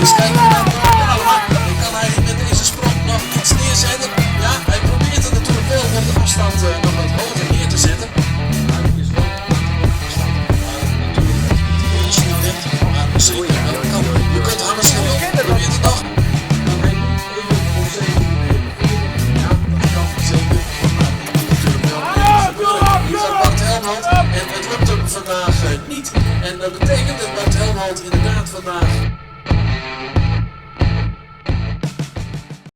Dus kijk naar de allemaal. Kan hij met deze sprong nog iets neerzetten? Ja, hij probeert het natuurlijk wel om de afstand nog wat hoger neer te zetten. Je kunt Hannes gewoon probeert het nog. En het lukt hem vandaag niet. En dat betekent dat Bart Helmond inderdaad vandaag